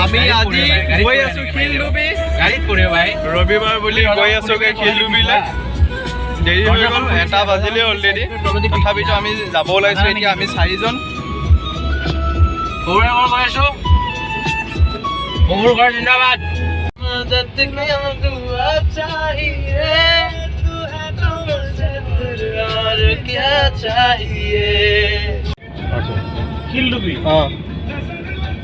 আমি আজি গৈ আছো শিলডুবি গাড়ীত পৰে ভাই ৰবিবাৰ বুলি গৈ আছো শিলডুবিলৈ দেৰি হৈ গ'ল 1 বাজিলে অলৰেডি তথাপিতো আমি যাব ওলাইছো এতিয়া আমি 4জন সৌৰা মই গৈ আছো সৌৰ ঘৰ জিন্দাবাদ मदद क्या दुआ चाहिए तू है तो मुझे फिर और क्या चाहिए শিলডুবি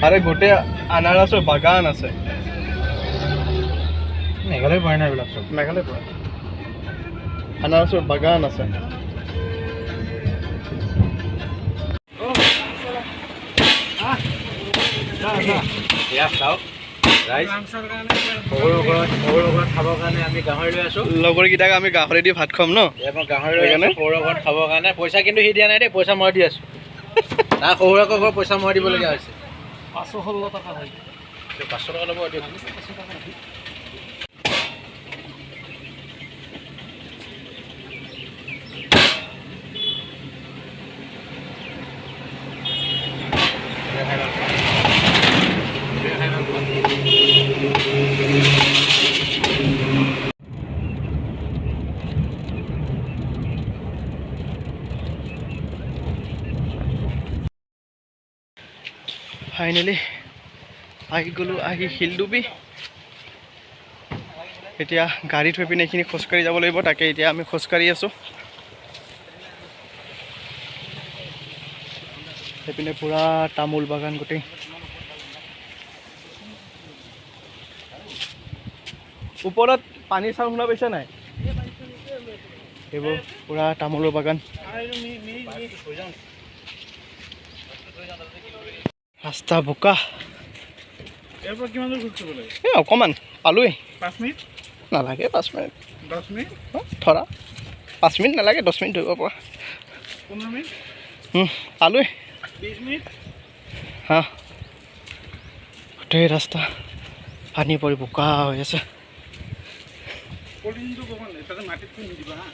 আরে গোটে আনাৰসৰ বাগান আছে মেঘালয় পৰে না এইবিলাক সব মেঘালয় পৰে আনাৰসৰ বাগান আছে ইয়া চাও লগৰকেইটাক আমি গাহৰি দি ভাত খাম ন খাবৰ কাৰণে পইচা কিন্তু সি দিয়া নাই দেই পইচা মই দি আছো তাৰ শহুৰেকৰ ঘৰ পইচা মই দিবলগীয়া হৈছে 516 টকা হয় 500 টকা ল'ব ফাইনেলি আহি গ'লো আহি শিলডুবি এতিয়া গাড়ী থৈ পিনে এইখিনি খোজকাঢ়ি যাব লাগিব তাকে এতিয়া আমি খোজকাঢ়ি আছোঁ সেইপিনে পুৰা তামোল বাগান গোটেই ওপৰত পানী চাউল শুনা পাইছা নাই এইবোৰ পুৰা তামোলৰ বাগান ৰাস্তা বোকা এৰপৰা কিমান দূৰ খোজ কাঢ়িব লাগে অকণমান পালোৱেই 5 মিনিট নালাগে 5 মিনিট 10 মিনিট ধৰা 5 মিনিট নালাগে 10 মিনিট ধৰিব পৰা 15 মিনিট পালোৱেই 20 মিনিট হা গোটেই ৰাস্তা পানী পৰি বোকা হৈ আছে পলিনটো কমান এটা মাটিত খুনি দিবা হা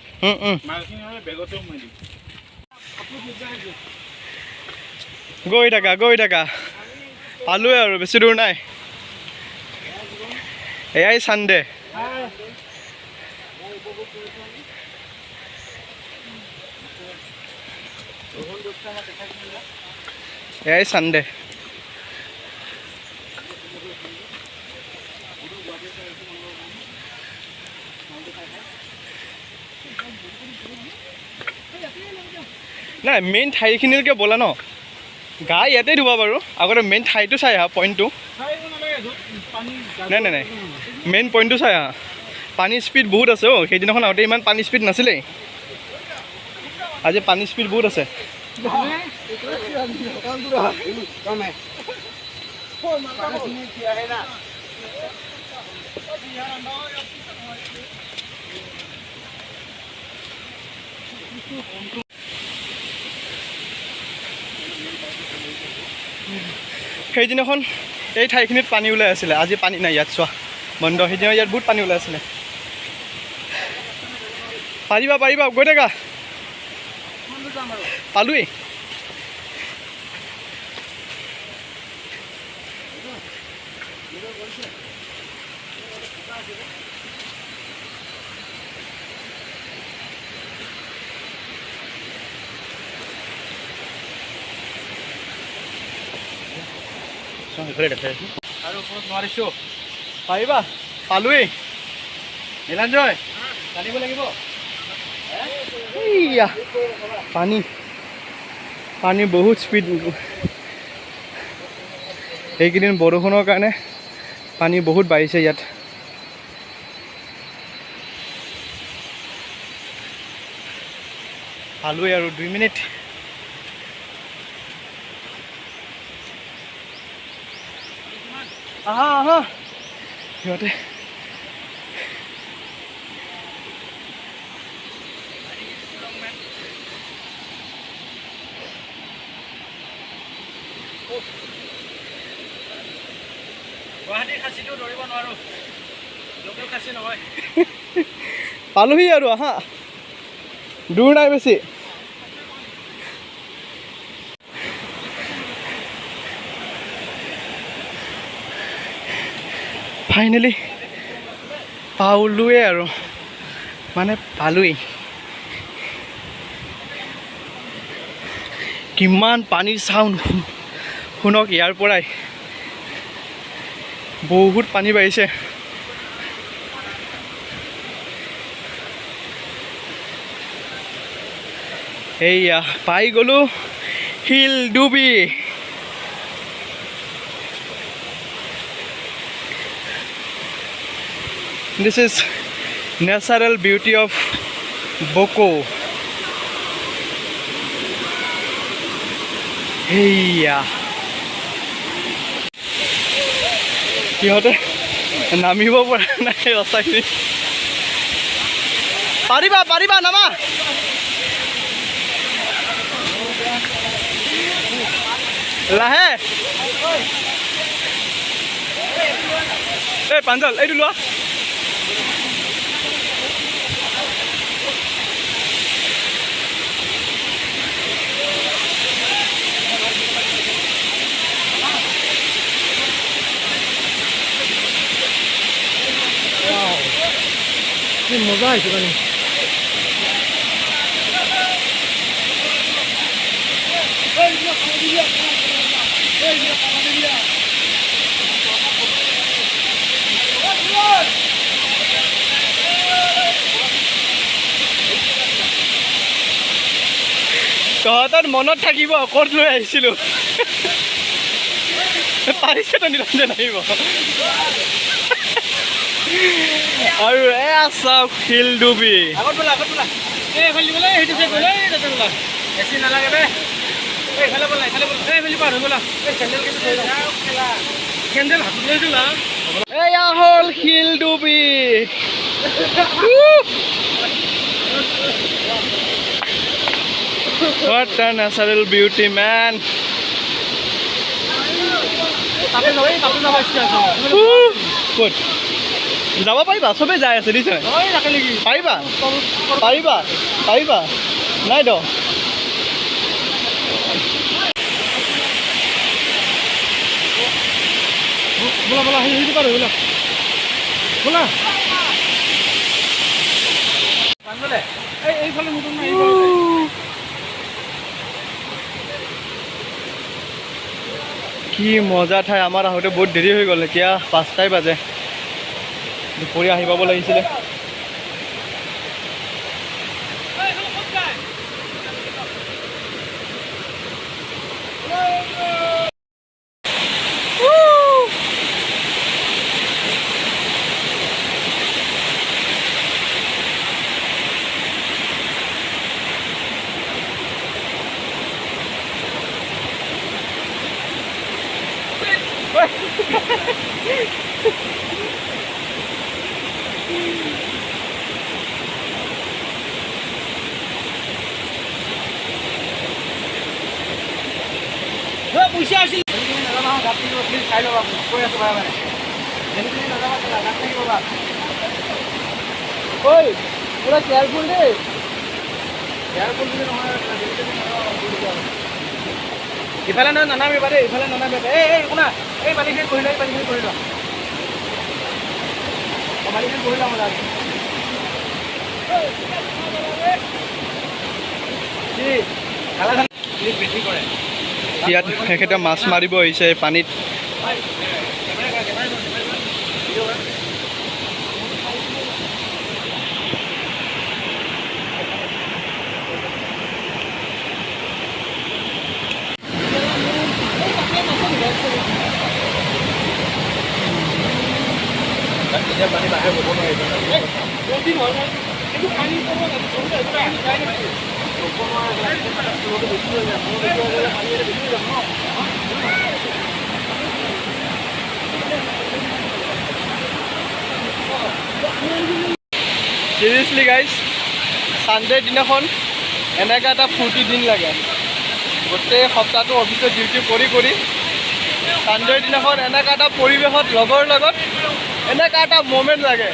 মালখিনি হয় বেগতে উমাই দিম গৈ থাকা পালোৱে আৰু বেছি দূৰ নাই এয়াই সানডে এয়াই সানডে নাই মেইন ঠাইখিনিলৈকে ব'লা ন গা ইয়াতে ধুবা বাৰু আগতে মেইন ঠাইটো চাই আহা পইণ্টটো নাই মেইন পইণ্টটো চাই আহা পানী স্পীড বহুত আছে সেইদিনাখন আগতে ইমান পানী স্পীড নাছিলেই আজি পানী স্পীড বহুত আছে সেইদিনাখন এই ঠাইখিনিত পানী ওলাই আছিলে আজি পানী নাই ইয়াত চোৱা বন্ধ সেইদিনা ইয়াত বহুত পানী ওলাই আছিলে পাৰিবা গৈ থাকা পালোৱেই আৰু ওপৰত নোৱাৰিছোঁ পাৰিবা পালোৱেই নীলাঞ্জয় জানিব লাগিব পানী বহুত স্পীড এইকেইদিন বৰষুণৰ কাৰণে পানী বহুত বাঢ়িছে ইয়াত পালোৱেই আৰু 2 মিনিট আহা সিহঁতে গুৱাহাটীৰ খাচীটো ধৰিব নোৱাৰোঁ লোকেল খাচী নহয় পালোহি আৰু আহা দূৰ নাই বেছি ফাইনেলি পালোৱে আৰু মানে পালোৱেই। কিমান পানীৰ চাউণ্ড শুনক ইয়াৰ পৰাই, বহুত পানী বাঢ়িছে। এইয়া পাই গ'লো Shildubi. This is natural beauty of Boko. Heya. সিহঁতে নামিব পৰা নাই সঁচাকৈ। পাৰিবা পাৰিবা নামা। লাহে এই পাঞ্জল এইটো লোৱা। মজা আহিছে মানে। তহঁতৰ মনত থাকিব ক'ত লৈ আহিছিলোঁ। পাৰিছে তো নিৰঞ্জন আহিব। আৰু এয়া চাওক শিলডুবি। এয়া হ'ল Shildubi. What a natural beauty, man. Good. যাব পাৰিবা, চবেই যাই আছে দিছে। পাৰিবা পাৰিবা পাৰিবা নাই দ বলা বলা সেইটো পাৰো বলা বলা এইফালে নতুন নাই। কি মজা ঠাই। আমাৰ আহোঁতে বহুত দেৰি হৈ গ'ল, এতিয়া 5টাই বাজে। দুপৰীয়া আহি পাব লাগিছিলে। পইচা আছিল খাই ল'বা কৈ আছো বাৰে বাৰে ঐ পুৰা কেয়াৰফুল দেই। কেয়াৰফুল বুলি নহয়, ইফালে নহয় নানামিবা দেই, ইফালে নানামিবা। এই শুনা, এই পানীখিনি বহি লোৱা, এই পানীখিনি বহি লোৱা, পানীখিনি বহি লোৱা মজা। ইয়াত এখেতে মাছ মাৰিব আহিছে পানীত। পানী বাহে হ'ব চিৰিয়াছলি গাইজ, ছানডে দিনাখন এনেকুৱা এটা ফূৰ্তি দিন লাগে। গোটেই সপ্তাহটো অফিচত ডিউটি কৰি কৰি ছানডেৰ দিনাখন এনেকুৱা এটা পৰিৱেশত লগৰ লগত এনেকুৱা এটা মমেণ্ট লাগে।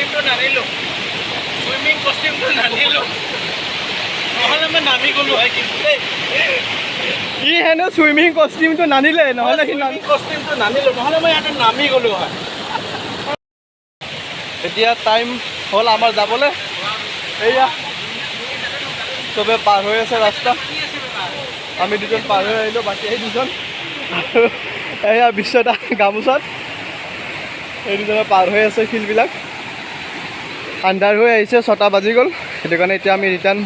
কষ্টিউমটো নানিলোঁ, চুইমিং কষ্টিউমটো নানিলোঁ, নহ'লে মই নামি গ'লোঁ হয়। কিন্তু ই হেনো চুইমিং কষ্টিউমটো নানিলে, নহ'লে চুইমিং কষ্টিউমটো নানিলোঁ, নহ'লে মই ইয়াতে নামি গ'লোঁ হয়। এতিয়া টাইম হ'ল আমাৰ যাবলৈ। এয়া চবে পাৰ হৈ আছে ৰাস্তা, আমি দুজন পাৰ হৈ আহিলোঁ, বাকী এই দুজন এয়া বিশ্বদা গামোচাত এই দুজনে পাৰ হৈ আছে শিলবিলাক। আন্ধাৰ হৈ আহিছে, 6টা বাজি গ'ল, সেইটো কাৰণে এতিয়া আমি ৰিটাৰ্ণ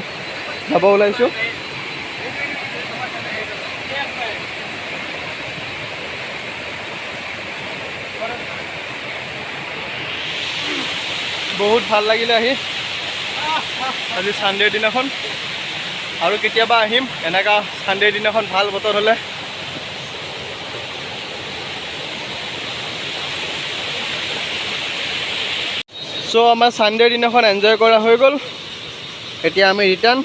যাব ওলাইছোঁ। বহুত ভাল লাগিলে আহি, আজি ছানডেৰ দিনাখন, আৰু কেতিয়াবা আহিম এনেকুৱা ছানডেৰ দিনাখন ভাল বতৰ হ'লে। চ' আমাৰ ছানডেৰ দিনাখন এনজয় কৰা হৈ গ'ল। এতিয়া আমি ৰিটাৰ্ণ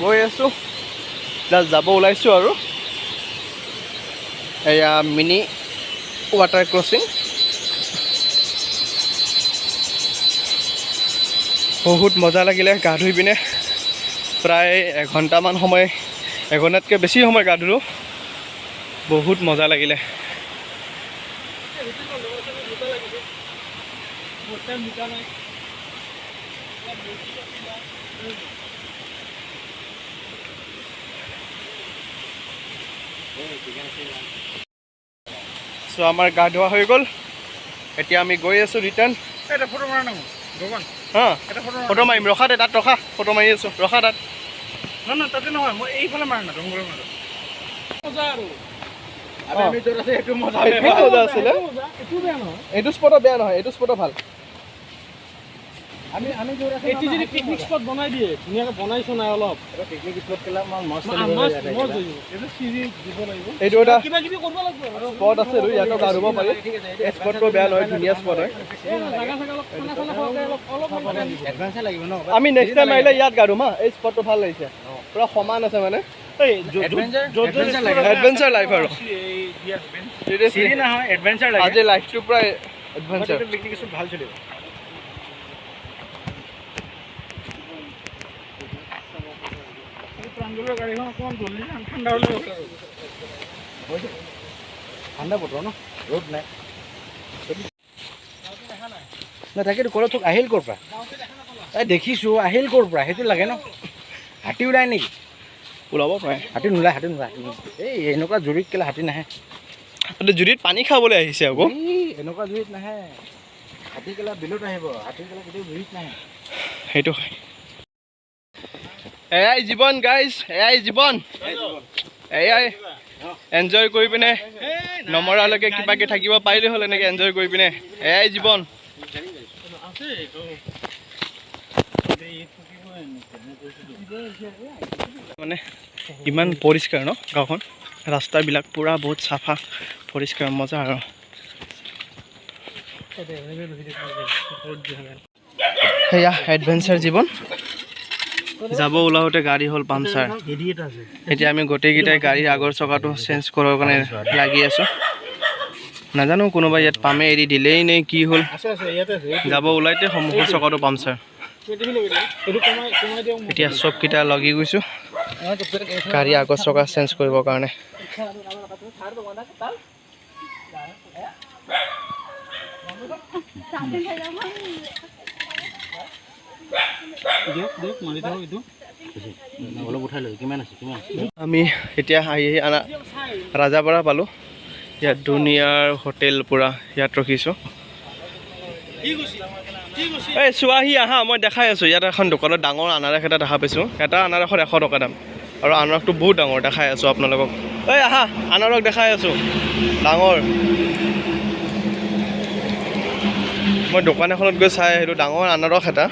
গৈ আছোঁ, জাষ্ট যাব ওলাইছোঁ আৰু। এয়া মিনি ৱাটাৰ ক্ৰচিং, বহুত মজা লাগিলে গা ধুই পিনে। প্ৰায় এঘণ্টামান সময়, এঘণ্টাতকৈ বেছি সময় গা ধুলোঁ, বহুত মজা লাগিলে। চ' আমাৰ গা ধোৱা হৈ গ'ল, এতিয়া আমি গৈ আছোঁ ৰিটাৰ্ণ। হা ফটো মাৰিম, ৰখা দে তাত, ৰখা, ফটো মাৰি আছোঁ, ৰখা তাত। নহয় তাতে নহয়, মই এইফালে মাৰিম না, ডংগলৰ মাজত মজা আৰু। এইটো স্পটো বেয়া নহয়, এইটো স্পটো ভাল। এইটো যদি পিকনিক স্পট বনাই দিয়ে, ধুনীয়াকৈ বনাইছো নাই অলপ, পিকনিক স্পট এইটো এটা স্পট আছে, ইয়াতো গা ধুব পাৰি। এই স্পটটো বেয়া নহয়, ধুনীয়া স্পট হয়। আমি নেক্সট টাইম আহিলে ইয়াত গা ধুম হা, এই স্পটটো ভাল লাগিছে, পুৰা সমান আছে মানে এডভেঞ্চাৰ লাইফ আৰু আজি লাইফটো পুৰা এডভেঞ্চাৰ। পিকনিক স্পট ভাল চলিব। গাড়ীখন অকণমান জলদি ঠাণ্ডা হ'লে ঠাণ্ডা বতৰ ন, ৰ'দ নাই। তাকেতো ক'লে তোক আহিল ক'ৰ পৰা? এই দেখিছোঁ আহিল ক'ৰ পৰা, সেইটো লাগে ন। হাতী ওলাই নেকি? ওলাব পাৰে, হাতী নোলায়, হাতী নোলায়। এই এনেকুৱা জুৰিত কেলে হাতী নাহে? জুৰিত পানী খাবলৈ আহিছে আকৌ। এনেকুৱা জুৰিত নাহে হাতী, কেলা বিলত আহিব, হাতী কেলা কেতিয়াও জুৰিত নাহে। সেইটো হয়। এয়াই জীৱন গাইজ, এয়াই জীৱন, এয়াই এনজয় কৰি পিনে নমৰালৈকে কিবাকৈ থাকিব পাৰিলে হ'ল, এনেকৈ এনজয় কৰি পিনে। এয়াই জীৱন। মানে ইমান পৰিষ্কাৰ ন গাঁওখন, ৰাস্তাবিলাক পূৰা বহুত চাফা পৰিষ্কাৰ, মজা আৰু। সেয়া এডভেঞ্চাৰ জীৱন। যাব ওলাওঁতে গাড়ী হ'ল পামচাৰ। এতিয়া আমি গোটেইকেইটাই গাড়ীৰ আগৰ চকাটো চেঞ্জ কৰাৰ কাৰণে লাগি আছোঁ। নাজানো কোনোবা ইয়াত পামে এৰি দিলেই নে কি হ'ল, যাব ওলাইতে সন্মুখৰ চকাটো পামচাৰ। এতিয়া চবকেইটা লাগি গৈছোঁ গাড়ী আগৰ চকা চেঞ্জ কৰিবৰ কাৰণে। আমি এতিয়া আহি ৰাজাপাৰা পালোঁ। ইয়াত ধুনীয়াৰ হোটেল পূৰা, ইয়াত ৰখিছোঁ। এই চোৱাহি আহা, মই দেখাই আছোঁ। ইয়াত এখন দোকানত ডাঙৰ আনাৰস এটা দেখা পাইছোঁ। এটা আনাৰসত 100 টকা দাম, আৰু আনাৰসটো বহুত ডাঙৰ, দেখাই আছোঁ আপোনালোকক। এই আহা, আনাৰস দেখাই আছোঁ ডাঙৰ। মই দোকান এখনত গৈ চাই আহিলোঁ, ডাঙৰ আনাৰস এটা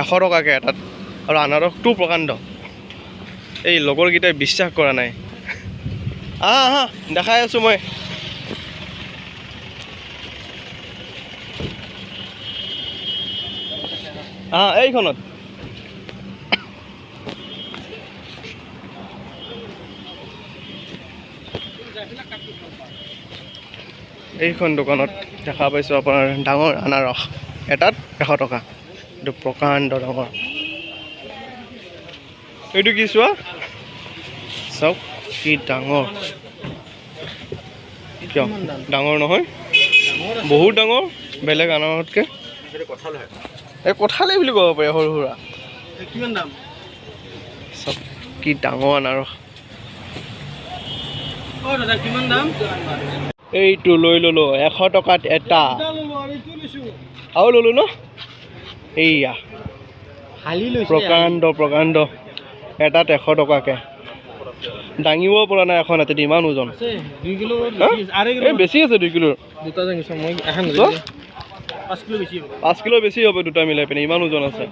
100 টকাকৈ এটাত, আৰু আনাৰসটো প্ৰকাণ্ড। এই লগৰকেইটাই বিশ্বাস কৰা নাই। আহা আহা, দেখাই আছোঁ মই। এইখনত এইখন দোকানত দেখা পাইছোঁ আপোনাৰ ডাঙৰ আনাৰস। এটাত 100 টকা এইটো প্ৰকাণ্ড ডাঙৰ এইটো কি চোৱা চাওক কি ডাঙৰ কিয় ডাঙৰ নহয় বহুত ডাঙৰ বেলেগ আনাৰতকৈ এই কঁঠালেই বুলি ক'ব পাৰি সৰু সুৰা কিমান দাম চাওক কি ডাঙৰ আনাৰস দাদা কিমান দাম এইটো লৈ ল'লো 100 টকাত এটা আৰু ল'লো ন এইয়া প্ৰকাণ্ড এটাত 100 টকাকৈ দাঙিব পৰা নাই এখন হাতে ইমান ওজন 2 কিলো বেছি আছে 2 কিলোৰ দুটা দাঙিছো মই এখন 5 কিলো বেছি হ'ব 2টা মিলাই পিনে ইমান ওজন আছে